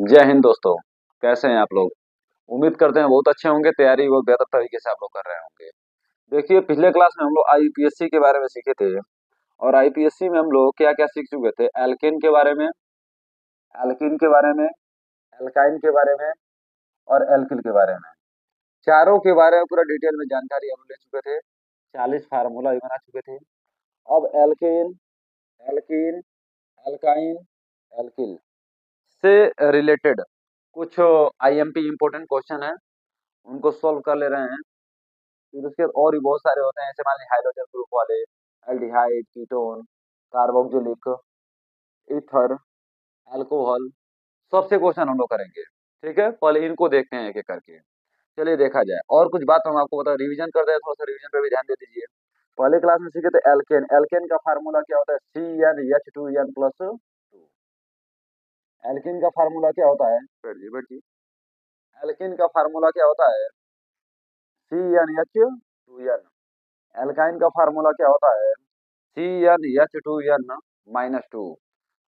जय हिंद दोस्तों। कैसे हैं आप लोग? उम्मीद करते हैं बहुत अच्छे होंगे, तैयारी बहुत बेहतर तरीके से आप लोग कर रहे होंगे। देखिए, पिछले क्लास में हम लोग आईपीएससी के बारे में सीखे थे। और आईपीएससी में हम लोग क्या क्या सीख चुके थे? एल्केन के बारे में, एल्कीन के बारे में, एल्काइन के बारे में और एल्किल के बारे में। चारों के बारे में पूरा डिटेल में जानकारी हम लोग ले चुके थे। 40 फार्मूला भी बना चुके थे। अब एल्केन, एल्कीन, एल्काइन, एल्किल से रिलेटेड कुछ आईएमपी इंपोर्टेंट क्वेश्चन है, उनको सॉल्व कर ले रहे हैं। फिर उसके बाद और भी बहुत सारे होते हैं, जैसे मान लीजिए हाइड्रोजन ग्रुप वाले, aldehyde, ketone, carboxylic, ether, alcohol, सबसे क्वेश्चन हम लोग करेंगे। ठीक है, पहले इनको देखते हैं एक एक करके। चलिए देखा जाए। और कुछ बात हम आपको बता, रिवीजन कर दे, थोड़ा सा रिवीजन पे भी ध्यान दे दीजिए। पहले क्लास में सीखे थे एल्केन। एल्केन का फार्मूला क्या होता है? CnH2n+2। एल्केन का फार्मूला क्या होता है? बैठिए बैठिए। एल्केन का फार्मूला क्या होता है? CnH2n। एल्काइन का फार्मूला क्या होता है? CnH2n-2।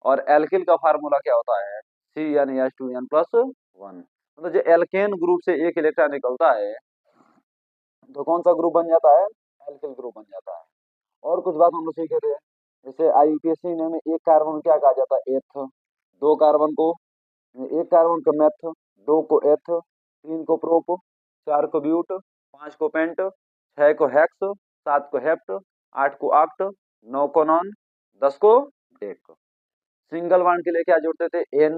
और एल्किल का फार्मूला क्या होता है? CnH2n+1। मतलब जो एल्केन ग्रुप से एक इलेक्ट्रॉन निकलता है तो कौन सा ग्रुप बन जाता है? एल्किल ग्रुप बन जाता है। और कुछ बात हम लोग सीखे थे, जैसे आईयूपीएसी में एक कार्बन को क्या कहा जाता है? एथ। दो कार्बन को, एक कार्बन को मेथ, दो को एथ, तीन को प्रोप, चार को ब्यूट, पांच को पेंट, छह को हेक्स, सात को हेप्ट, आठ को आक्ट, नौ को नॉन, 10 को डेक। सिंगल बॉन्ड के लिए क्या जोड़ते थे? एन।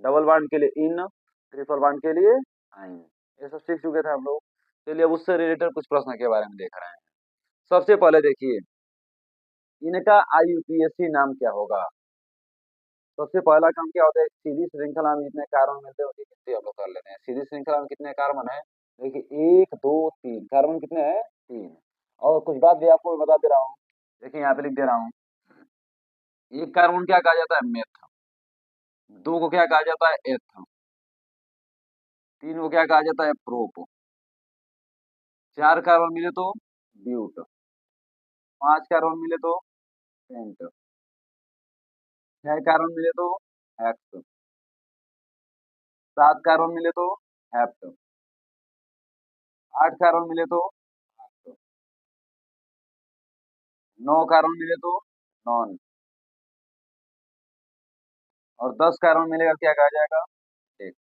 डबल बॉन्ड के लिए इन। ट्रिपल बॉन्ड के लिए आइन। ये सब सीख चुके थे हम लोग। चलिए अब उससे रिलेटेड कुछ प्रश्न के बारे में देख रहे हैं। सबसे पहले देखिए, इनका आईयूपीएसी नाम क्या होगा? सबसे पहला काम क्या होता है? सीधी श्रृंखला में जितने कार्बन मिलते हैं उसकी गिनती हम लोग कर लेते हैं। सीधी श्रृंखला में कितने कार्बन है? देखिए, एक दो तीन कार्बन कितने हैं? तीन। और कुछ बात भी आपको मैं बता दे रहा हूँ, देखिए यहाँ पे लिख दे रहा हूँ। एक कार्बन क्या कहा जाता है? मेथ। दो को क्या कहा जाता है? एथ। तीन को क्या कहा जाता है? प्रोप। चार कार्बन मिले तो ब्यूट। पांच कार्बन मिले तो पेंट। छह कार्बन मिले तो हेक्स। सात कार्बन मिले तो हेप्ट। आठ कार्बन मिले तो ऑक्ट। नौ कार्बन मिले तो नॉन। और 10 कार्बन मिलेगा क्या कहा जाएगा? एक।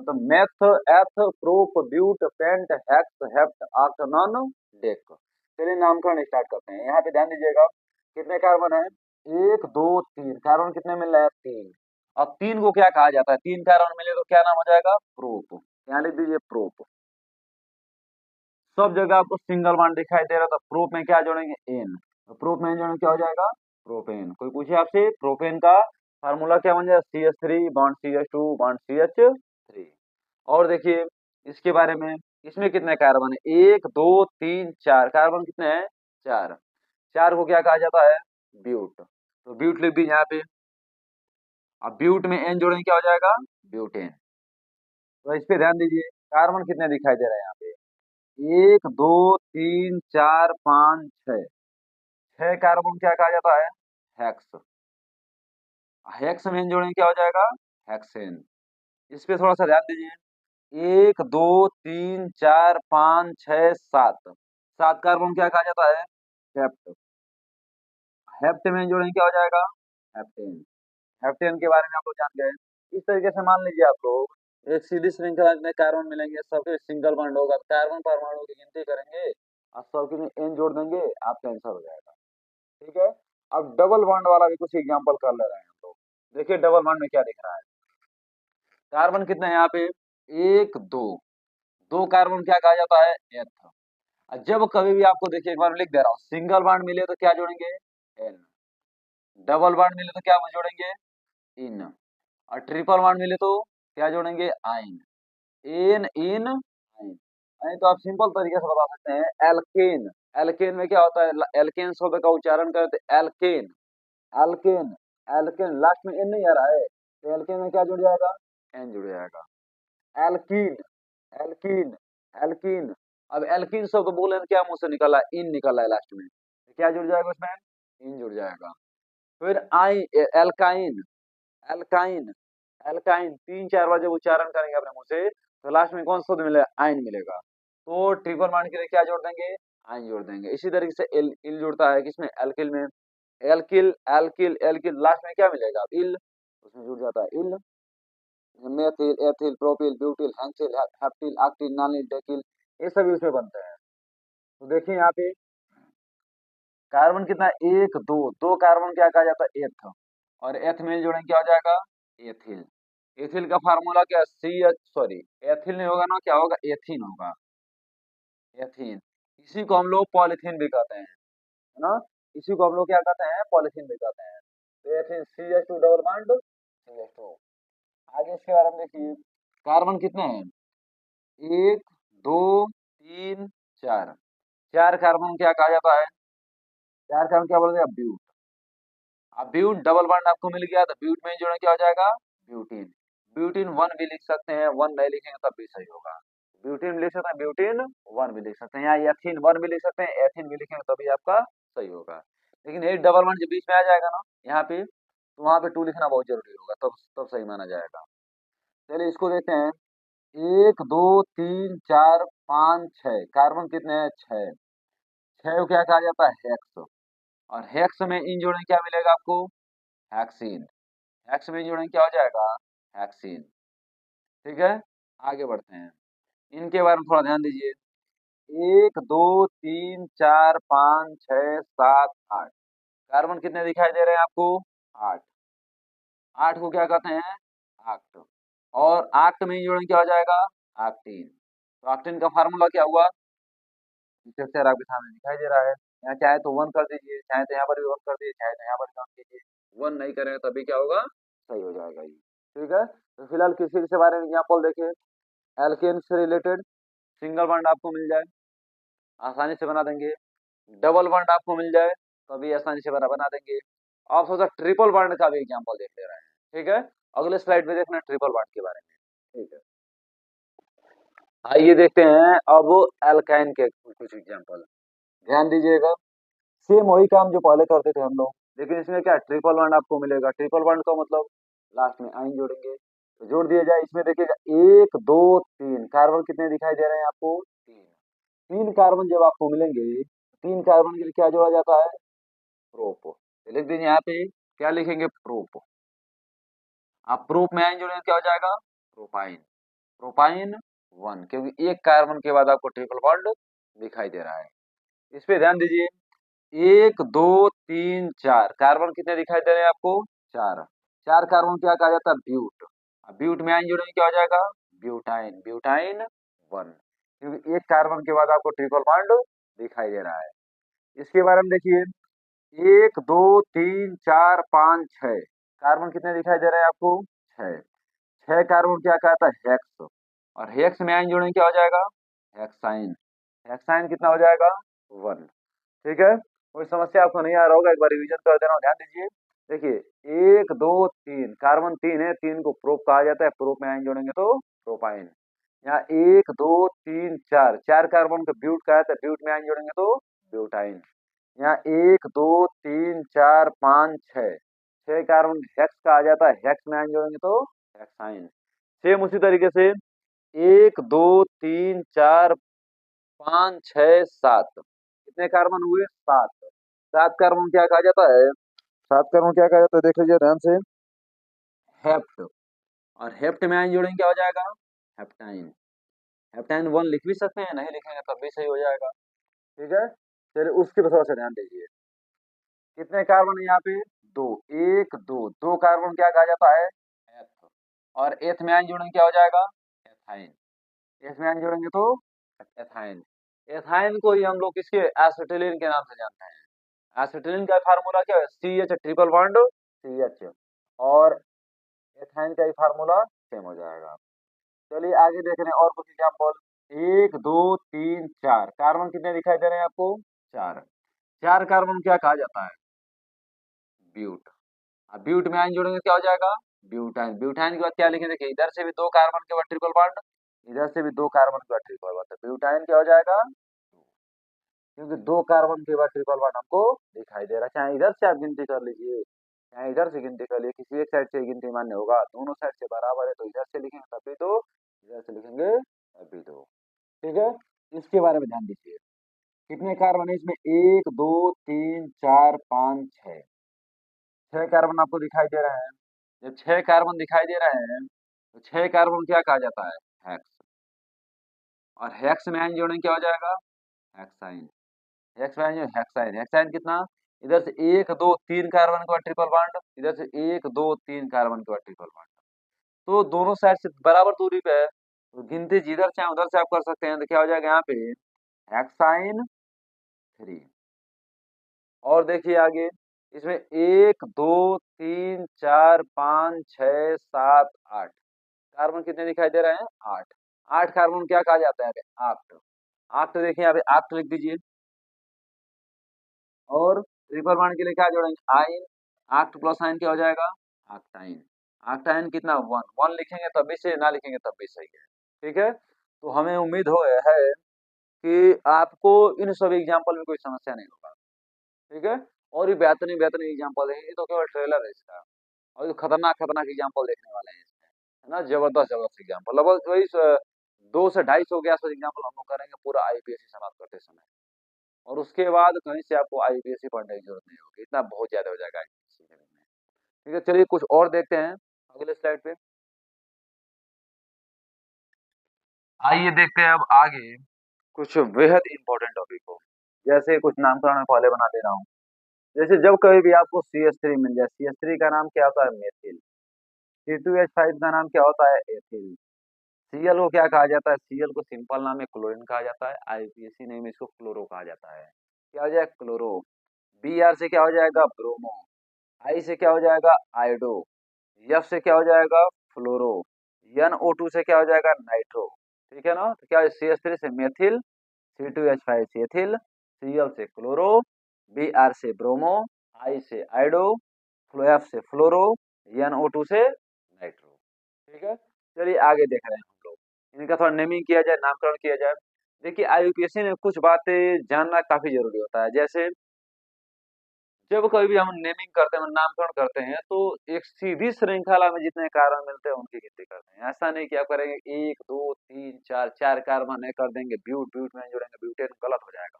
मतलब meth, eth, prop, but, pent, hex, hept, oct, non, dec. चलिए नामकरण स्टार्ट करते हैं। यहाँ पे ध्यान दीजिएगा, कितने कार्बन है? एक दो तीन। कार्बन कितने मिल रहे हैं? तीन। अब तीन को क्या कहा जाता है? तीन कार्बन मिले तो क्या नाम हो जाएगा? प्रोप। यहाँ लिख दीजिए प्रोप। सब जगह आपको सिंगल बॉन्ड दिखाई दे रहा था, प्रोप में क्या जोड़ेंगे? एन। तो प्रोप में जोड़ेंगे क्या हो जाएगा? प्रोपेन। कोई पूछे आपसे, प्रोपेन का फार्मूला क्या बन जाएगा? CH3 bond CH2 bond CH3। और देखिए इसके बारे में, इसमें कितने कार्बन है? एक दो तीन चार। कार्बन कितने हैं? चार। चार को क्या कहा जाता है? ब्यूट। तो ब्यूट लिख दी यहाँ पे। अब ब्यूट में एन जोड़ेंगे क्या हो जाएगा? ब्यूटेन। तो इस पे ध्यान दीजिए, कार्बन कितने दिखाई दे रहे हैं यहाँ पे? एक दो तीन चार पांच छह। छह कार्बन क्या कहा जाता है? हेक्स। हेक्स में जोड़ेंगे क्या हो जाएगा? हेक्सेन। इस पे थोड़ा सा ध्यान दीजिए। एक दो तीन चार पांच छह सात। सात कार्बन क्या कहा जाता है? हेप्ट। हेप्ट में जोड़ेंगे क्या हो जाएगा? हेप्टेन। हेप्टेन के बारे में आप लोग जान गए। इस तरीके से मान लीजिए आप लोग एक सीधी श्रृंखला में कार्बन मिलेंगे, सबके सिंगल बॉन्ड होगा, कार्बन परमाणु की गिनती करेंगे और सबके में एन जोड़ देंगे, आपका आंसर हो जाएगा। ठीक है। अब डबल बॉन्ड वाला भी कुछ एग्जांपल कर ले रहे हैं हम लोग। देखिए डबल बॉन्ड में क्या दिख रहा है? कार्बन कितने हैं यहाँ पे? एक दो। दो कार्बन क्या कहा जाता है? एथ। और जब कभी भी आपको, देखिए एक बार लिख दे रहा हूँ, सिंगल बॉन्ड मिले तो क्या जोड़ेंगे? एन। डबल बॉन्ड मिले तो क्या जोड़ेंगे? इन। और ट्रिपल बॉन्ड मिले तो क्या जोड़ेंगे? आइन। एन इन आइन। नहीं तो आप सिंपल तरीके से बता सकते हैं, एल्केन। एल्केन में क्या होता है? एल्केन शब्द का उच्चारण करते एल्केन। एल्केन। एल्केन लास्ट में एन नहीं आ रहा है, तो एल्केन में क्या जुड़ जाएगा? एन जुड़ जाएगा। एल्कीन। एल्कीन। एल्कीन। अब एल्कीन शब्द बोले तो क्या मुंह से निकला? इन निकला है लास्ट में, तो क्या जुड़ जाएगा उसमें? इन जुड़ जाएगा। फिर आई एल्काइन। एल्काइन। एल्काइन 3-4 बार जब उच्चारण करेंगे अपने मुंह से तो लास्ट में कौन सा शब्द मिलेगा, आइन मिलेगा। तो ट्रिपल बॉन्ड के लिए क्या जोड़ देंगे, आइन जोड़ देंगे। इसी तरीके से इल इल जुड़ता है किसमें, एल्किल में, एल्किल एल्किल एल्किल लास्ट में क्या मिलेगा, इल, उसमें जुड़ जाता है इल। Methyl ethyl propyl butyl hexyl heptyl octyl nonyl decyl, ये सभी उसमें बनते हैं। तो देखिए यहाँ पे कार्बन कितना है, एक दो, दो कार्बन क्या कहा जाता है, एथ, और एथ में जोड़ेंगे क्या हो जाएगा, एथिल। एथिल का फार्मूला क्या, सी एच, सॉरी एथिल नहीं होगा ना, क्या होगा, एथीन होगा, एथीन। इसी को हम लोग पॉलिथीन भी कहते हैं, है ना, इसी को हम लोग क्या कहते हैं, पॉलिथीन भी कहते हैं। तो ethene C H two double bond C H two. आगे इसके बारे में देखिए, कार्बन कितने हैं, एक दो तीन चार, चार कार्बन क्या कहा जाता है, चार कार्बन क्या बोलते हैं, ब्यूट। अब ब्यूट डबल बॉन्ड आपको मिल गया तो ब्यूट में जोड़ना क्या हो जाएगा, ब्यूटीन। ब्यूटीन वन भी लिख सकते हैं, वन नहीं लिखेंगे तब भी सही होगा। ब्यूटीन लिख सकते हैं, ब्यूटीन वन भी लिख सकते हैं, या एथीन वन भी लिख सकते हैं, एथीन भी लिखेंगे तभी आपका सही होगा। लेकिन एक डबल बॉन्ड जब बीच में आ जाएगा ना यहाँ पे, तो वहां पे टू लिखना बहुत जरूरी होगा, तब सही माना जाएगा। चलिए इसको देखते हैं, एक दो तीन चार पाँच छह, कार्बन कितने हैं, छह। छह को क्या कहा जाता है, हेक्स। और हेक्स में इन जोड़े क्या मिलेगा आपको, हेक्सीन। हेक्स में जोड़ेंगे क्या हो जाएगा, हेक्सीन। ठीक है, आगे बढ़ते हैं, इनके बारे में थोड़ा ध्यान दीजिए। एक दो तीन चार पाँच छह सात आठ, कार्बन कितने दिखाई दे रहे हैं आपको, आठ। आठ को क्या कहते हैं, आक्ट। और आक्ट में ही जोड़ेंगे क्या हो जाएगा, आक्टीन। तो आक्टीन का फार्मूला क्या हुआ, स्ट्रक्चर आपके सामने दिखाई दे रहा है। यहाँ चाहे तो वन कर दीजिए, चाहे तो यहाँ पर भी वन कर दीजिए, चाहे तो यहाँ पर भी वन कीजिए। वन नहीं करेंगे तभी क्या होगा, सही हो जाएगा ये। ठीक है, तो फिलहाल किसी के बारे में एग्जाम्पल देखिए, एल्केन से रिलेटेड सिंगल बॉन्ड आपको मिल जाए आसानी से बना देंगे, डबल बॉन्ड आपको मिल जाए तो भी आसानी से बना देंगे। आप सोचा ट्रिपल बॉन्ड का भी एग्जाम्पल देख ले रहे हैं। ठीक है, अगले स्लाइड में देखना ट्रिपल बॉन्ड के बारे में। ठीक है, आइए देखते हैं अब एल्काइन के कुछ एग्जाम्पल। ध्यान दीजिएगा, सेम वही काम जो पहले करते थे हम लोग, लेकिन इसमें क्या ट्रिपल बॉन्ड आपको मिलेगा। ट्रिपल बॉन्ड का मतलब लास्ट में आइन जोड़ेंगे, तो जोड़ दिया जाए। इसमें देखिएगा एक दो तीन, कार्बन कितने दिखाई दे रहे हैं आपको, तीन। तीन कार्बन जब आपको मिलेंगे, तीन कार्बन के लिए क्या जोड़ा जाता है, प्रोप। तो लिख दीजिए यहाँ पे, क्या लिखेंगे, प्रोप। आप प्रोप में आइन जोड़ेंगे क्या हो जाएगा, प्रोपाइन। प्रोपाइन वन, क्योंकि एक कार्बन के बाद आपको ट्रिपल बॉन्ड दिखाई दे रहा है। इस पे ध्यान दीजिए, एक दो तीन चार, कार्बन कितने दिखाई दे रहे हैं आपको, चार। चार कार्बन क्या कहा जाता है, ब्यूट। अब ब्यूट में आइन जोड़ेंगे क्या हो जाएगा, ब्यूटाइन। ब्यूटाइन वन, क्योंकि एक कार्बन के बाद आपको ट्रिपल बॉन्ड दिखाई दे रहा है। इसके बारे में देखिए, एक दो तीन चार पाँच छह, कार्बन कितने दिखाई दे रहे हैं आपको, छह। छह कार्बन क्या कहता है, हेक्स। और हेक्स में आइन जोड़ेंगे क्या हो जाएगा, हेक्साइन। हेक्साइन कितना हो जाएगा, वन। ठीक है, कोई समस्या आपको नहीं आ रहा होगा, एक बार रिवीजन कर देना, ध्यान दीजिए। देखिए एक दो तीन, कार्बन तीन है, तीन को प्रोप कहा जाता है, प्रोप में आइन जोड़ेंगे तो प्रोपाइन। यहाँ एक दो तीन चार, चार कार्बन को ब्यूट कहा जाता है, ब्यूट में आइन जोड़ेंगे तो ब्यूटाइन। यहाँ एक दो तीन चार पाँच छः, छह कार्बन हेक्स का आ जाता है, हेक्स में आइन जोड़ेंगे तो हेक्साइन। सेम उसी तरीके से एक दो तीन चार पाँच छः सात, कितने कार्बन हुए, सात। सात कार्बन क्या कहा जाता है, सात कार्बन क्या कहा जाता है, देख लीजिए ध्यान से, हेप्ट। और हेप्ट में आइन जोड़ेंगे क्या हो जाएगा, हेप्टाइन। हेप्टाइन वन लिख भी सकते हैं, नहीं लिखेंगे तब भी सही हो जाएगा। ठीक है, चलिए उसके पर थोड़ा सा ध्यान दीजिए, कितने कार्बन है यहाँ पे, दो। एक दो, दो कार्बन क्या कहा जाता है, एथ। और एथ में आइन जोड़ेंगे क्या हो जाएगा, एथाइन। एथ में आइन जोड़ेंगे तो एथाइन। एथाइन को ही हम लोग किसके, एसिटिलीन के नाम से जानते हैं। एसिटिलीन का फार्मूला क्या है, C H triple bond C H. और एथाइन का ही फार्मूला सेम हो जाएगा। चलिए आगे देख रहे हैं और कुछ एग्जाम्पल। एक दो तीन चार, कार्बन कितने दिखाई दे रहे हैं आपको, चार। चार कार्बन क्या कहा जाता है, ब्यूट। अब ब्यूट में आइन जोड़ेंगे क्या हो जाएगा, ब्यूटाइन। ब्यूटाइन के बाद क्या लिखेंगे, देखिए इधर से भी दो कार्बन के बाद ट्रिपल बॉन्ड, इधर से भी दो कार्बन के बाद ट्रिपल बॉन्ड, तो ब्यूटाइन क्या हो जाएगा, क्योंकि दो कार्बन के बाद ट्रिपल बॉन्ड हमको दिखाई दे रहा है। चाहे इधर से आप गिनती कर लीजिए, यहाँ इधर से गिनती कर लिए, किसी एक साइड से गिनती मान्य होगा, दोनों साइड से बराबर है तो इधर से लिखेंगे तभी तो, इधर से लिखेंगे तभी तो। ठीक है, इसके बारे में ध्यान दीजिए। कितने कार्बन है इसमें? 1 2 3 4 5 6। 6 कार्बन आपको दिखाई दे रहे हैं। जब 6 कार्बन दिखाई दे रहे हैं तो 6 कार्बन क्या कहा जाता है? हेक्स। और हेक्स में आयन जोड़ेंगे क्या हो जाएगा? हेक्साइन। हेक्स में आयन, हेक्साइन। हेक्साइन कितना? इधर से 1 2 3 कार्बन के बाद ट्रिपल बॉन्ड, इधर से 1 2 3 कार्बन के बाद ट्रिपल बॉन्ड। तो दोनों साइड से बराबर दूरी पे है, तो गिनती जिधर चाहे उधर से आप कर सकते हैं। तो क्या हो जाएगा यहाँ पे? हेक्साइन 3। और देखिए आगे, इसमें 1 2 3 4 5 6 7 8 कार्बन कितने दिखाई दे रहे हैं? 8। 8 कार्बन क्या कहा जाता है? आक्ट। आक्ट देखिए यहाँ पे, आक्ट लिख दीजिए। और ट्रिपल बॉन्ड के लिए क्या जोड़ेंगे? आइन। आक्ट प्लस आइन क्या हो जाएगा? आक्टाइन। आक्टाइन कितना? 1। 1 लिखेंगे तब भी सही, ना लिखेंगे तब भी सही है। ठीक है, तो हमें उम्मीद हो है कि आपको इन सब एग्जाम्पल में कोई समस्या नहीं होगा। ठीक है, और भी बेहतरीन बेहतरीन एग्जाम्पल है, ये तो केवल ट्रेलर है इसका। और जो खतरनाक खतरनाक एग्जाम्पल देखने वाले हैं इसमें, है ना, जबरदस्त जबरदस्त एग्जाम्पल। लगभग वही 2 से 250 के आसपास एग्जाम्पल हम लोग करेंगे पूरा आईपीएससी समाप्त करते समय। और उसके बाद कहीं से आपको आईपीएससी पढ़ने की जरूरत नहीं होगी, इतना बहुत ज्यादा हो जाएगा आईपीएससी में। ठीक है, चलिए कुछ और देखते हैं अगले स्लाइड पे। आइए देखते हैं अब आगे कुछ बेहद इंपॉर्टेंट टॉपिक को। जैसे कुछ नामकरण मैं पहले बना दे रहा हूँ। जैसे जब कभी भी आपको CH3 मिल जाए, CH3 का नाम क्या होता है? मेथिल। C2H5 का नाम क्या होता है? एथिल। Cl को क्या कहा जाता है? Cl को सिंपल नाम में क्लोरीन कहा जाता है, आईपीएससी नेम में इसको क्लोरो कहा जाता है। क्या हो जाएगा? क्लोरो। Br से क्या हो जाएगा? ब्रोमो। I से क्या हो जाएगा? आयोडो। F से क्या हो जाएगा? फ्लोरो। NO2 से क्या हो जाएगा? नाइट्रो। ठीक है ना, तो क्या CH3 से मेथिल, C2H5 से एथिल, Cl से क्लोरो, Br से ब्रोमो, I से आयोडो, F से फ्लोरो, NO2 से नाइट्रो। ठीक है, चलिए आगे देख रहे हैं हम लोग। इनका थोड़ा नेमिंग किया जाए, नामकरण किया जाए। देखिए आईयूपीएससी में कुछ बातें जानना काफी जरूरी होता है। जैसे जब कभी भी हम नेमिंग करते हैं, नामकरण करते हैं, तो एक सीधी श्रृंखला में जितने कार्बन मिलते हैं उनकी गिनती करते हैं। ऐसा नहीं कि आप करेंगे 1 2 3 4, 4 कार्बन है कर देंगे ब्यूट, ब्यूट में जोड़ेंगे ब्यूटेन, गलत हो जाएगा।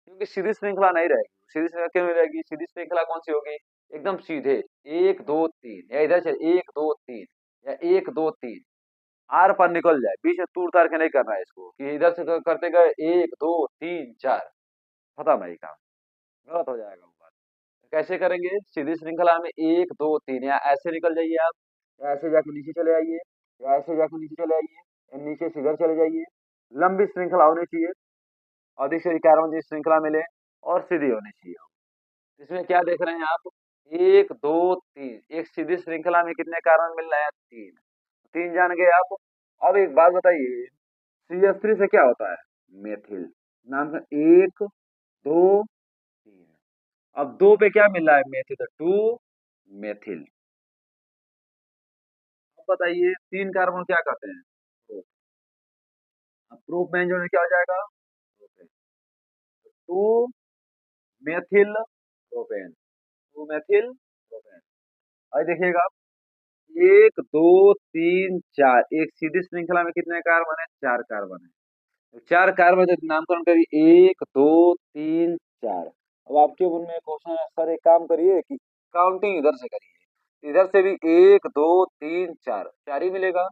क्योंकि सीधी श्रृंखला नहीं रहेगी। सीधी श्रृंखला क्यों नहीं रहेगी? सीधी श्रृंखला कौन सी होगी? एकदम सीधे 1 2 3, या इधर से 1 2 3, या 1 2 3 आर पर निकल जाए, बीच में तूर तार के नहीं करना है इसको कि इधर से करते गए 1 2 3 4, खत्म है ये काम, गलत हो जाएगा वो बात। कैसे करेंगे? सीधी श्रृंखला में 1 2 3, या ऐसे निकल जाइए आप, या ऐसे जाके नीचे चले आइए, या ऐसे जाके नीचे चले आइए, या नीचे से इधर चले जाइए। लंबी श्रृंखला होनी चाहिए, अधिक से अधिक कार्बन जिस श्रृंखला मिले, और सीधी होनी चाहिए। इसमें क्या देख रहे हैं आप? 1 2 3, एक सीधी श्रृंखला में कितने कार्बन मिल रहे हैं? 3। 3 जान गए आप। अब एक बात बताइए, CH3 से क्या होता है? मेथिल। नाम का 1 2 3। अब 2 पे क्या मिल रहा है? मेथिल, तो 2 मेथिल। अब बताइए 3 कार्बन क्या कहते हैं? तो अब प्रूफ में जो है क्या हो जाएगा? 2 मेथिल प्रोपेन। 2 methyl propane. और देखिएगा, 1 2 3 4, एक सीधी श्रृंखला में कितने कार्बन है? 4 कार्बन है। तो 4 कार्बन जब नामकरण करिए, 1 2 3 4। अब आपके मन में क्वेश्चन है, सर एक काम करिए कि काउंटिंग इधर से करिए, इधर से भी 1 2 3 4, 4 ही मिलेगा।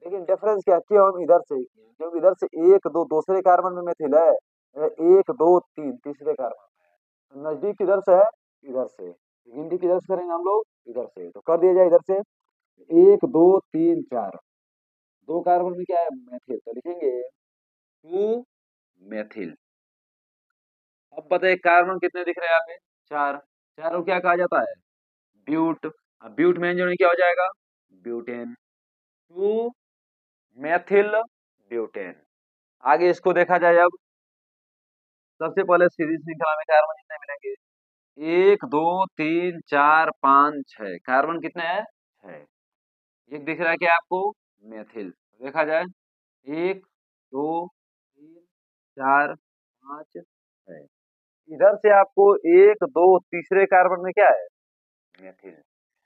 लेकिन डिफरेंस क्या किया? हम इधर से ही किए, क्योंकि इधर से 1 2 दूसरे कार्बन में मिथिल है, 1 2 3 तीसरे कार्बन में है। नजदीक किधर से है? इधर से। गिनती किधर से करेंगे हम लोग? इधर से। तो कर दिया जाए इधर से 1 2 3 4। 2 कार्बन में क्या है? मेथिल, तो लिखेंगे 2 मेथिल। अब बताइए कार्बन कितने दिख रहे हैं यहाँ पे? 4। 4 को क्या कहा जाता है? ब्यूट। अब ब्यूट में जोड़ेंगे क्या हो जाएगा? ब्यूटेन। 2 methyl butane. आगे इसको देखा जाए, अब सबसे पहले सीरीज श्रृंखला में कार्बन कितने मिलेंगे? 1 2 3 4 5 6 कार्बन कितने हैं? 6। एक दिख रहा है क्या आपको? मेथिल। देखा जाए, 1 2 3 4 5 6। इधर से आपको 1 2 तीसरे कार्बन में क्या है? मेथिल।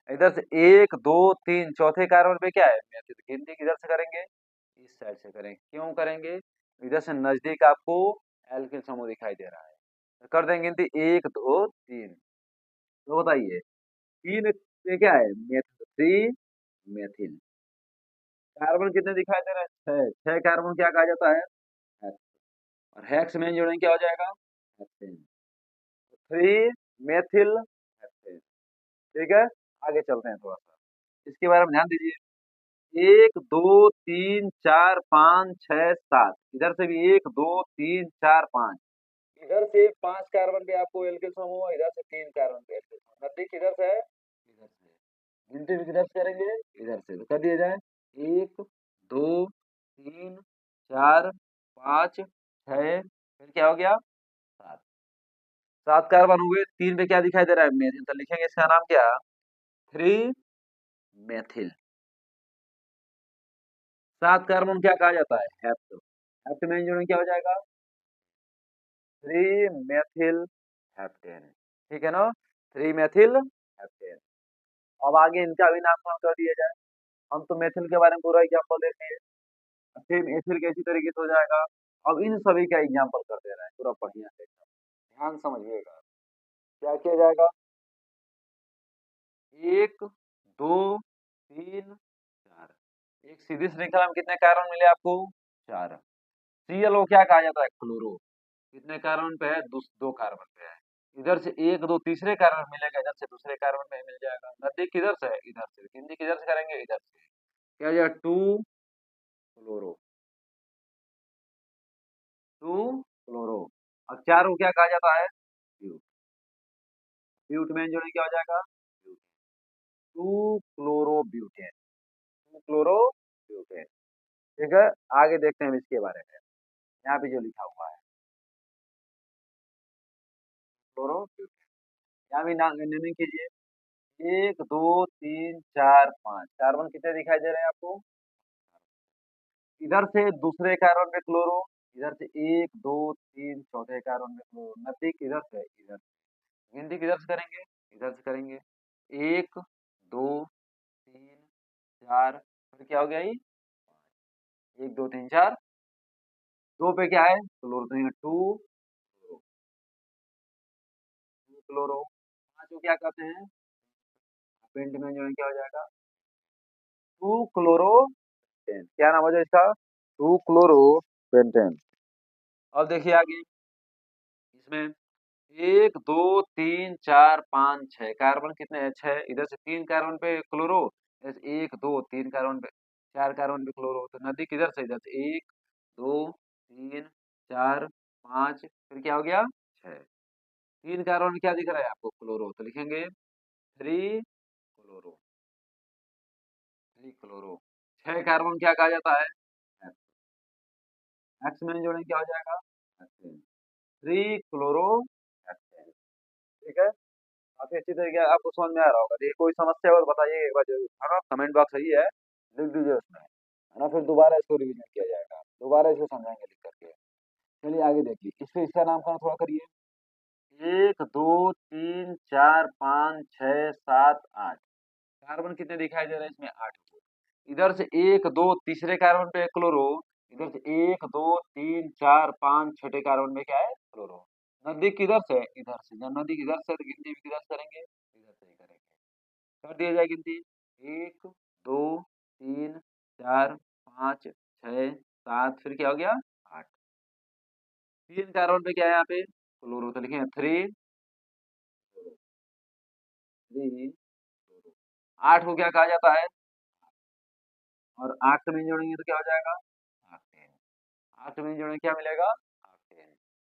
इधर से 1 2 3 चौथे कार्बन पे क्या है, मेथिल। गिनती किधर से करेंगे, इस साइड से करेंगे। क्यों करेंगे, इधर से नजदीक आपको एल्किल समूह दिखाई दे रहा है, तो कर देंगे गिनती 1 2 3। तो बताइए 3 पे क्या है, मेथिल, 3 मेथिल। कार्बन कितने दिखाई दे रहे हैं, 6। 6 कार्बन क्या कहा जाता है, हेक्स। और हेक्स में जोड़ेंगे क्या हो जाएगा, हेक्सेन। 3 methyl hexane. ठीक है, आगे चलते हैं थोड़ा सा, इसके बारे में ध्यान दीजिए। 1 2 3 4 5 6 7, इधर से भी 1 2 3 4 5। इधर से 5 कार्बन पे आपको एल्किल समूह, इधर से 3 कार्बन पे एल्किल समूह। नजदीक किधर से है, इधर से। गिनती भी किधर से करेंगे, इधर से। तो कर दिया जाए 1 2 3 4 5 6, फिर क्या हो गया 7। 7 कार्बन हुए, 3 पे क्या दिखाई दे रहा है, मेथिल। तो लिखेंगे इसका नाम क्या, 3 मेथिल। 7 कार्बन क्या कहा जाता है, हेप्ट। हेप्ट में जोड़ेंगे क्या हो जाएगा, 3 मेथिल हेप्टेन। ठीक है ना, 3 मेथिल हेप्टेन। अब आगे इनका भी नामकरण कर दिया जाए। हम तो मेथिल के बारे में पूरा एग्जाम्पल देते हैं, सेम एथिल कैसी तरीके से हो जाएगा। अब इन सभी का एग्जाम्पल कर दे रहे हैं पूरा बढ़िया से, ध्यान समझिएगा। क्या किया जाएगा, 1 2 3 4। एक सीधी श्रृंखला में कितने कार्बन मिले आपको, 4। ClO क्या कहा जाता है, क्लोरो। कितने कार्बन पे है, 2 कार्बन पे है। इधर से 1 2 तीसरे कार्बन मिलेगा, इधर से दूसरे कार्बन पे मिल जाएगा। नजदीक किधर से है, इधर से। हिंदी किधर से करेंगे, इधर से। क्या हो जाएगा, 2 क्लोरो, 2 क्लोरो। अब 4 को क्या कहा जाता है, ब्यूट। ब्यूट में जोड़े क्या हो जाएगा, 2 क्लोरो ब्यूटेन, 2 क्लोरो ब्यूटेन। ठीक है, आगे देखते हैं हम इसके बारे में। यहाँ पे जो लिखा हुआ है क्लोरो ब्यूटेन, यहाँ भी नेमिंग कीजिए। 1 2 3 4 5 कार्बन कितने दिखाई दे रहे हैं आपको, इधर से दूसरे कार्बन पे क्लोरो, इधर से 1 2 3 चौथे कार्बन पे क्लोरो। नजदीक किधर से, इधर से। गिनती किधर से करेंगे, इधर से करेंगे। 1 2 3 4, फिर क्या हो गया ये, 1 2 3 4। 2 पे क्या है, क्लोरो, तो 2 क्लोरो। 5 को क्या कहते हैं, पेंट में जो है क्या हो जाएगा, 2 क्लोरो पेंटेन। क्या नाम हो जाए इसका, 2 क्लोरो पेंटेन। अब देखिए आगे इसमें 1 2 3 4 5 6 कार्बन कितने हैं, 6। इधर से 3 कार्बन पे क्लोरो, इधर से 1 2 3 कार्बन पे, 4 कार्बन पे क्लोरो। तो नदी किधर से, इधर से 1 2 3 4 5, फिर क्या हो गया 6। 3 कार्बन में क्या दिख रहा है आपको, क्लोरो। तो लिखेंगे 3 क्लोरो, 3 क्लोरो। 6 कार्बन क्या कहा जाता है, एक्स में जोड़ेंगे क्या हो जाएगा, 3 क्लोरो हेक्सेन। ठीक है, काफी अच्छी तरीके आपको समझ में आ रहा होगा। देखिए कोई समस्या हो तो बताइए एक बार जरूर, है ना। कमेंट बॉक्स सही है, लिख दीजिए उसमें, है ना। फिर दोबारा इसको रिवीजन किया जाएगा, दोबारा इसको समझाएंगे लिख करके। चलिए आगे देखिए, इससे इसका नामकरण थोड़ा करिए। 1 2 3 4 5 6 7 8 कार्बन कितने दिखाई दे रहे हैं इसमें, 8। इधर से 1 2 तीसरे कार्बन पे क्लोरो, इधर से 1 2 3 4 5 छठे कार्बन में क्या है, क्लोरो। नजदीक किधर से, इधर से। जब नजदीक इधर से, तो गिनती भी किधर से करेंगे, इधर से ही करेंगे। कर दिया जाए गिनती, 1 2 3 4 5 6 7, फिर क्या हो गया 8। 3 कार्बन पे क्या है यहाँ पे, क्लोरो। तो लिखेंगे 3 3। 8 को क्या कहा जाता है, और 8 से में जोड़ेंगे तो क्या हो जाएगा, ऑक्टेन। 8 में जोड़ेंगे क्या मिलेगा, ऑक्टेन।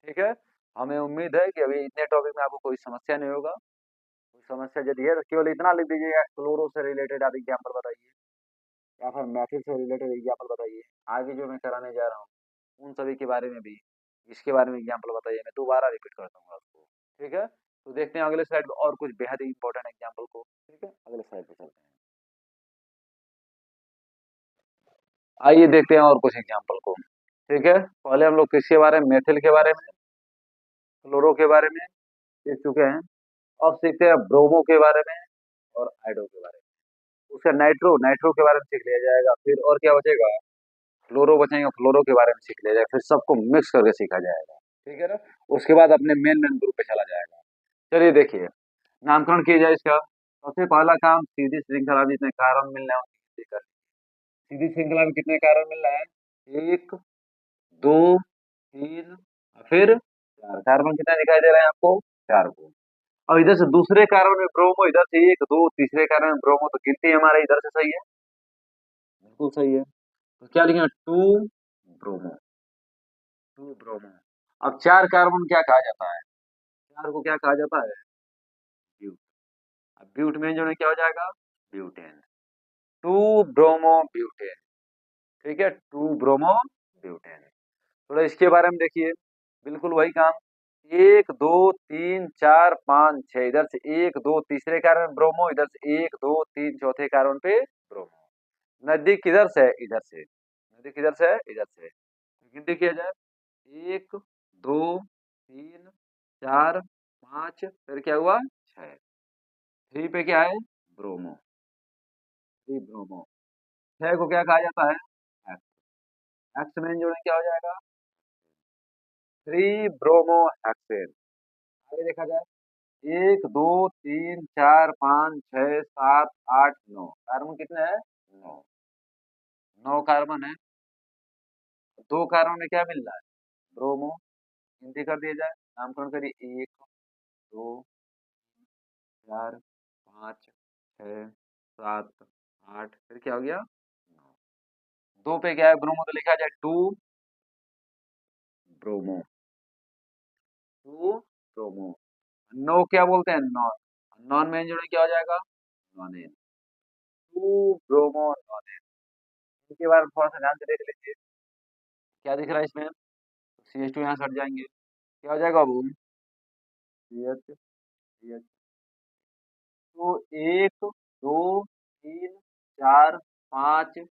ठीक है, हमें उम्मीद है कि अभी इतने टॉपिक में आपको कोई समस्या नहीं होगा। कोई समस्या यदि है तो केवल इतना लिख दीजिएगा, क्लोरो से रिलेटेड आप एग्जाम्पल बताइए, या फिर मैथिल से रिलेटेड एग्जाम्पल बताइए। आगे जो मैं कराने जा रहा हूँ उन सभी के बारे में भी, इसके बारे में एग्जाम्पल बताइए। मैं दोबारा रिपीट करता हूँ आपको। ठीक है, तो देखते हैं अगले स्लाइड में और कुछ बेहद ही इंपॉर्टेंट एग्जाम्पल को। ठीक है, अगले स्लाइड पे चलते हैं। आइए देखते हैं और कुछ एग्जाम्पल को। ठीक है, पहले हम लोग किसके बारे में, मेथिल के बारे में, क्लोरो के बारे में सीख चुके हैं। अब सीखते हैं ब्रोमो के बारे में, और आयोडो के बारे में। उसका नाइट्रो नाइट्रो के बारे में सीख लिया जाएगा। फिर और क्या बचेगा, फ्लोरो बचेंगे, फ्लोरो के बारे में सीख लिया जाएगा। फिर सबको मिक्स करके सीखा जाएगा, ठीक है ना। उसके बाद अपने मेन मेन ग्रुप पे चला जाएगा। चलिए देखिए, नामकरण किया जाए इसका। सबसे पहला काम, सीधी श्रृंखला में जितने कारण मिल रहे हैं उनकी गिनती कर। सीधी श्रृंखला में कितने कारण मिल रहे हैं, एक, दो, तीन, फिर चार। कार्बन कितने दिखाई दे रहे हैं आपको, चार को। और इधर से दूसरे कार्बन में ब्रोमो, इधर से एक, दो, तीसरे कार्बन में ब्रोमो, तो गिनती हमारे इधर से सही है, बिल्कुल सही है। तो क्या लिखेंगे, टू ब्रोमो, टू ब्रोमो। अब चार कार्बन क्या कहा जाता है, चार को क्या कहा जाता है, ब्यूट। अब ब्यूट में जो है क्या हो जाएगा, ब्यूटेन। टू ब्रोमो ब्यूटेन, ठीक है, टू ब्रोमो ब्यूटेन। थोड़ा इसके बारे में देखिए, बिल्कुल वही काम। एक, दो, तीन, चार, पाँच, छह, इधर से एक, दो, तीसरे कार्बन ब्रोमो, इधर से एक, दो, तीन, चौथे कार्बन पे ब्रोमो। नजदीक किधर से है, इधर से। नजदीक किधर से है, इधर से। गिनती किया जाए, एक, दो, तीन, चार, पाँच, फिर क्या हुआ, छह। थ्री पे क्या है, ब्रोमो, थ्री ब्रोमो। छह को क्या कहा जाता है, एक्स। एक्स में जोड़ें क्या हो जाएगा, थ्री ब्रोमो हेक्सेन। आगे देखा जाए, एक, दो, तीन, चार, पाँच, छह, सात, आठ, नौ। कार्बन कितने हैं, नौ। नौ कार्बन है। दो कार्बन में क्या मिल रहा है, ब्रोमो। गिनती कर दिया जाए, नामकरण करिए, एक, दो, चार, पाँच, छः, सात, आठ, फिर क्या हो गया, नौ। दो पे क्या है, ब्रोमो, तो लिखा जाए टू ब्रोमो, टू ब्रोमो। नौ क्या बोलते हैं, नॉन। नॉन में जोड़े क्या हो जाएगा, नॉनेन। To bromo nonane. इनके बारे में थोड़ा सा ध्यान से देख लीजिए, क्या दिख रहा है इसमें, सी एच टू यहाँ से हट जाएंगे, क्या हो जाएगा अब, सी एच, सी एच। तो एक, दो, तीन, चार, पाँच, छः।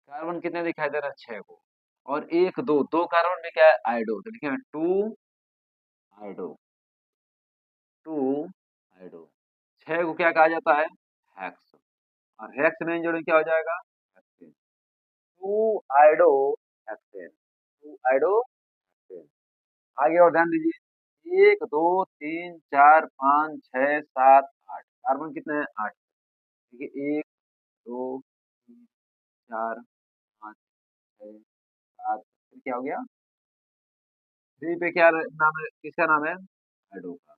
कार्बन कितने दिखाई दे रहा है, छह को। और एक, दो, दो कार्बन में क्या है, आयोडो, तो लिखेंगे टू आयोडो, टू आयोडो। छह को क्या कहा जाता है, हेक्स। और हेक्स में जोड़े क्या हो जाएगा, hexane. Two iodo hexane, two iodo hexane. आगे और ध्यान दीजिए, एक, दो, तीन, चार, पाँच, छह, सात, आठ। कार्बन कितने हैं, आठ। देखिए, एक, दो, तीन, चार, पाँच, छह, सात, फिर क्या हो गया, थ्री पे क्या नाम है, किसका नाम है, आयोडो का।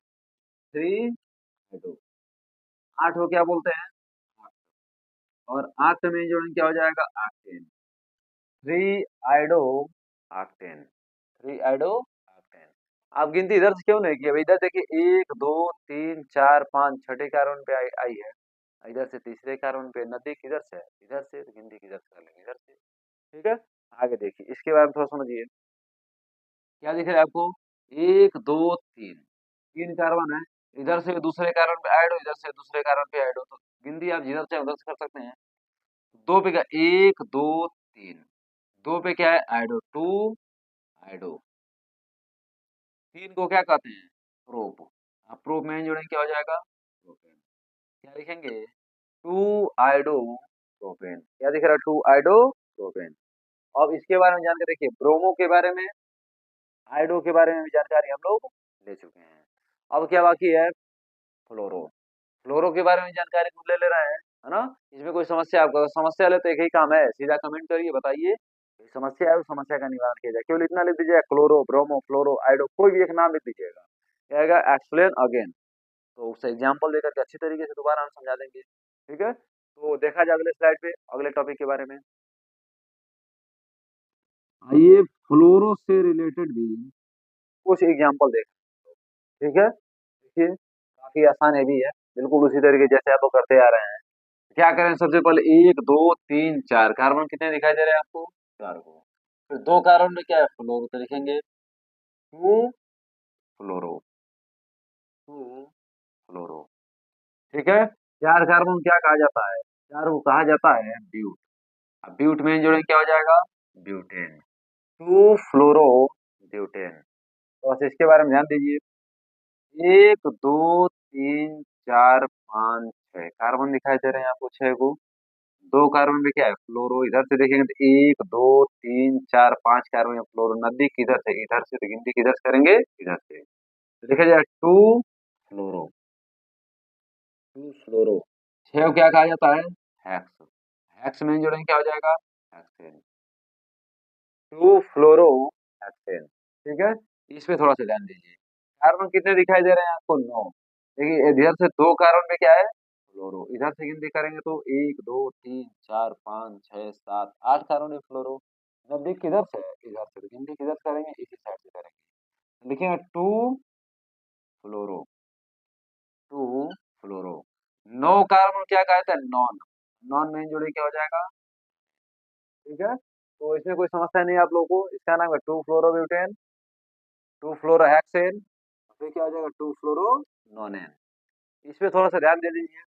Three iodo. आठ को क्या बोलते हैं, आठ। और आठ में जोड़ें क्या हो जाएगा, octane. Three iodo octane, three iodo octane. आप गिनती इधर से क्यों नहीं की, अब इधर देखिए, एक, दो, तीन, चार, पाँच, छठे कार्बन पे आई है। इधर से तीसरे कार्बन पे, नदी किधर से है, इधर से, तो गिनती किधर से कर लेंगे, इधर से, ठीक है। आगे देखिए, इसके बारे में थोड़ा समझिए, क्या दिख रहा है आपको, एक, दो, तीन, तीन कार्बन है। इधर से दूसरे कार्बन पे ऐड हो, इधर से दूसरे कार्बन पे ऐड हो, तो गिनती आप जिधर से उधर से कर सकते हैं। दो पे क्या, एक, दो, तीन। दो पे क्या है, आइडो, टू आइडो। तीन को क्या कहते हैं, प्रोप। आप प्रोप में जोड़ेंगे क्या हो जाएगा, प्रोपेन। क्या लिखेंगे, टू आइडो प्रोपेन। क्या दिख रहा है, टू आइडो प्रोपेन। अब इसके बारे में जानकारी देखिए, ब्रोमो के बारे में, आइडो के बारे में भी जानकारी हम लोग ले चुके हैं। अब क्या बाकी है, फ्लोरो। फ्लोरो के बारे में जानकारी खुद ले ले रहे हैं, है ना। इसमें कोई समस्या, आपको समस्या ले तो एक ही काम है, सीधा कमेंट करिए, बताइए कोई समस्या है, उस समस्या का निवारण किया जाए। केवल इतना लिख दीजिए, क्लोरो, ब्रोमो, फ्लोरो, आइडो, कोई भी एक नाम लिख दीजिएगा, क्या आएगा, एक्सप्लेन अगेन। तो उससे एग्जाम्पल देकर के अच्छी तरीके से दोबारा हम समझा देंगे, ठीक है। तो देखा जाए अगले स्लाइड पे, अगले टॉपिक के बारे में। आइए, फ्लोरो से रिलेटेड भी कुछ एग्जाम्पल देख, ठीक है। देखिए, काफी आसान है भी है, बिल्कुल उसी तरीके जैसे आप लोग करते आ रहे हैं। क्या करें, सबसे पहले एक, दो, तीन, चार। कार्बन कितने दिखाई दे रहे हैं आपको, चार को। फिर दो कार्बन में क्या है, फ्लोरो, तो लिखेंगे टू फ्लोरो, टू फ्लोरो, ठीक है। चार कार्बन क्या कहा जाता है, चार को कहा जाता है ब्यूट। अब ब्यूट में जोड़े क्या हो जाएगा, ब्यूटेन, टू फ्लोरो ब्यूटेन। तो बस इसके बारे में ध्यान दीजिए, एक, दो, तीन, चार, पाँच, कार्बन दिखाई दे रहे हैं आपको 6 को। 2 कार्बन में क्या है, फ्लोरो। इधर से देखेंगे तो 1 2 3 4 5 कार्बन है फ्लोरो। नदी किधर से, इधर से, तो गिनती किधर से करेंगे, इधर से। तो देखा जाए 2 फ्लोरो। 2 फ्लोरो। 6 को क्या कहा जाता है, हेक्स। हेक्स में जोड़ेंगे क्या हो जाएगा, हेक्सेन। 2 फ्लोरो हेक्सेन। ठीक है, इस पे थोड़ा सा ध्यान दीजिए। कार्बन कितने दिखाई दे रहे हैं आपको, 9। देखिए इधर से 2 कार्बन में क्या है, फ्लोरो। इधर से गिनती करेंगे तो 1 2 3 4 5 6 7 8 कार्बन है फ्लोरो। नजदीक किधर से है, इधर से, तो गिनती किधर से करेंगे, इसी साइड से करेंगे। लिखेंगे 2 फ्लोरो। 2 फ्लोरो। 9 कार्बन क्या कहते हैं, नॉन। नॉन में जोड़े क्या हो जाएगा, ठीक है। तो इसमें कोई समस्या नहीं है आप लोगों को। इसका नाम है 2 फ्लोरोब्यूटेन, 2 फ्लोरोहेक्सेन। फिर क्या हो जाएगा, 2 फ्लोरो नॉनेन। इस पे थोड़ा सा ध्यान दे दीजिए।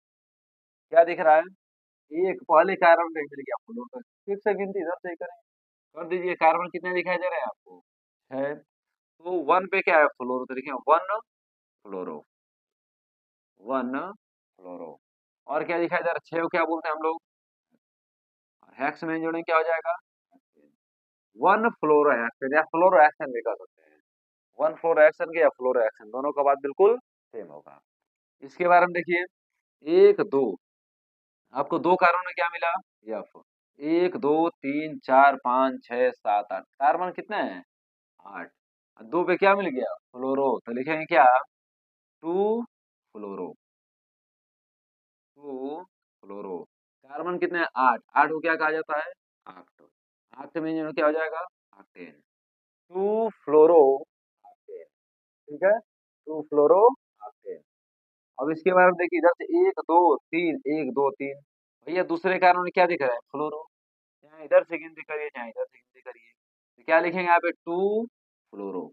क्या दिख रहा है, एक पहले कार्बन पे मिल गया फ्लोरो। फिर से गिनती इधर से ही करें, कर दीजिए। कार्बन कितने दिखाई दे रहे हैं आपको, है। तो 1 पे क्या है, फ्लोरो। तो देखिए 1 फ्लोरो। 1 फ्लोरो। और क्या दिखाई दे रहा है, 6 को क्या बोलते हैं हम लोग, हेक्स में जोड़ेंगे क्या हो जाएगा, 1 फ्लोरोहेक्सेन या फ्लोरोहेक्सेन भी कह सकते हैं। 1 फ्लोरोहेक्सेन के या फ्लोरोहेक्सेन, दोनों का बात बिल्कुल सेम होगा। इसके बारे में देखिए, 1 2, आपको 2 कार्बन में क्या मिला, एफ। 1 2 3 4 5 6 7 8 कार्बन कितने हैं, 8। 2 पे क्या मिल गया, फ्लोरो। तो लिखेंगे क्या, 2 फ्लोरो। 2 फ्लोरो। कार्बन कितने हैं, 8। 8 को क्या कहा जाता है, आक्ट। आक्ट में जो क्या हो जाएगा, ऑक्टेन। 2 फ्लोरो ऑक्टेन। ठीक है, 2 फ्लोरो ऑक्टेन। अब इसके बारे में देखिए, इधर से 1 2 3, 1 2 3। भैया दूसरे कार्बन में क्या दिख रहा है, फ्लोरो। चाहे इधर से गिनती करिए, चाहे इधर से गिनती करिए, तो क्या लिखेंगे यहाँ पे, 2 फ्लोरो।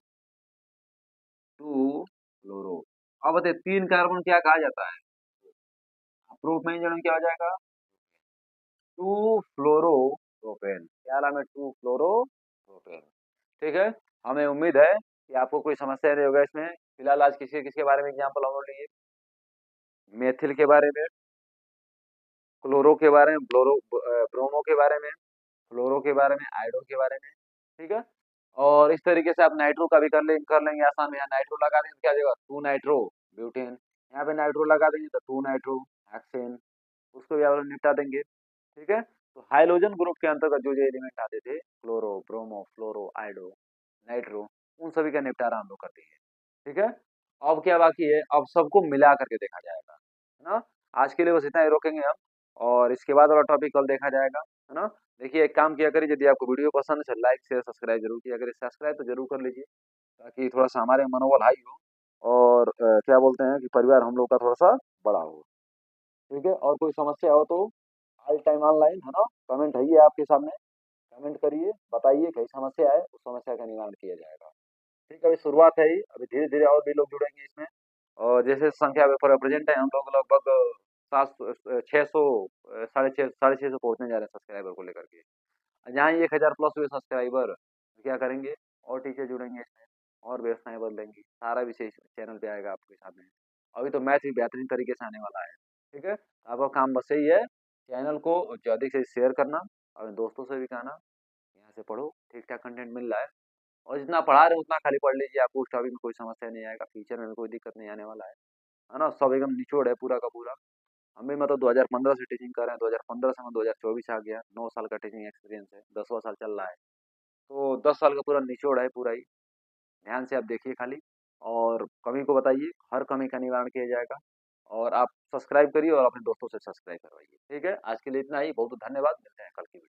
2 फ्लोरो। अब बताइए 3 कार्बन क्या कहा जाता है, प्रूफ में जो क्या हो जाएगा, 2 फ्लोरोप्रोपेन। क्या नाम है, 2 फ्लोरोप्रोपेन। ठीक है। हमें उम्मीद है कि आपको कोई समस्या नहीं होगा इसमें। फिलहाल आज किसी किसके बारे में एग्जाम्पल हम लोग लिए, मेथिल के बारे में, क्लोरो के बारे में, ब्रोमो के बारे में, फ्लोरो के बारे में, आयोडो के बारे में। ठीक है। और इस तरीके से आप नाइट्रो का भी कर लेंगे आसान में। यहाँ नाइट्रो लगा देंगे तो क्या हो जाएगा, 2 नाइट्रो ब्यूटेन। यहाँ पे नाइट्रो लगा देंगे तो 2 नाइट्रो हेक्सेन। उसको भी आप लोग निपटा देंगे। ठीक है। तो हाइड्रोजन ग्रुप के अंतर्गत जो जो एलिमेंट आते थे, क्लोरो, ब्रोमो, फ्लोरो, आयोडो, नाइट्रो, उन सभी का निपटारा हम लोग कर दिए। ठीक है। अब क्या बाकी है, अब सबको मिला करके देखा जाएगा, है ना। आज के लिए बस इतना ही रोकेंगे हम, और इसके बाद वाला टॉपिक कल देखा जाएगा, है ना। देखिए एक काम किया करिए, यदि आपको वीडियो पसंद है तो लाइक शेयर सब्सक्राइब जरूर किया करिए। सब्सक्राइब तो जरूर कर लीजिए, ताकि थोड़ा सा हमारे मनोबल हाई हो, और क्या बोलते हैं कि परिवार हम लोग का थोड़ा सा बड़ा हो। ठीक है। और कोई समस्या हो तो ऑल टाइम ऑनलाइन, है ना, कमेंट है ये आपके सामने। कमेंट करिए, बताइए कई समस्या है, उस समस्या का निवारण किया जाएगा। ठीक है, अभी शुरुआत है ही, अभी धीरे धीरे और भी लोग जुड़ेंगे इसमें। और जैसे संख्या पर प्रेजेंट है, हम लोग लगभग 600, 650 पहुंचने जा रहे हैं सब्सक्राइबर को लेकर के। जहाँ 1000 प्लस हुए सब्सक्राइबर, तो क्या करेंगे, और टीचर जुड़ेंगे इसमें, और व्यवस्थाएं बदलेंगी, सारा विषय इस चैनल पे आएगा आपके सामने। अभी तो मैथ भी बेहतरीन तरीके से आने वाला है। ठीक है, आपका काम बस यही है, चैनल को अधिक से शेयर करना, और दोस्तों से भी कहना, यहाँ से पढ़ो, ठीक ठाक कंटेंट मिल रहा है। और जितना पढ़ा रहे हैं उतना खाली पढ़ लीजिए, आपको उस टॉपिक में कोई समस्या नहीं आएगा, फ्यूचर में भी कोई दिक्कत नहीं आने वाला है ना। सब एकदम निचोड़ है पूरा का पूरा। हम भी मतलब 2015 से टीचिंग कर रहे हैं, 2015 से हम 2024 आ गया, 9 साल का टीचिंग एक्सपीरियंस है, 10वां साल चल रहा है। तो 10 साल का पूरा निचोड़ है पूरा ही। ध्यान से आप देखिए खाली, और कमी को बताइए, हर कमी का निवारण किया जाएगा। और आप सब्सक्राइब करिए और अपने दोस्तों से सब्सक्राइब करवाइए। ठीक है, आज के लिए इतना ही, बहुत बहुत धन्यवाद, मिलते हैं कल की वीडियो।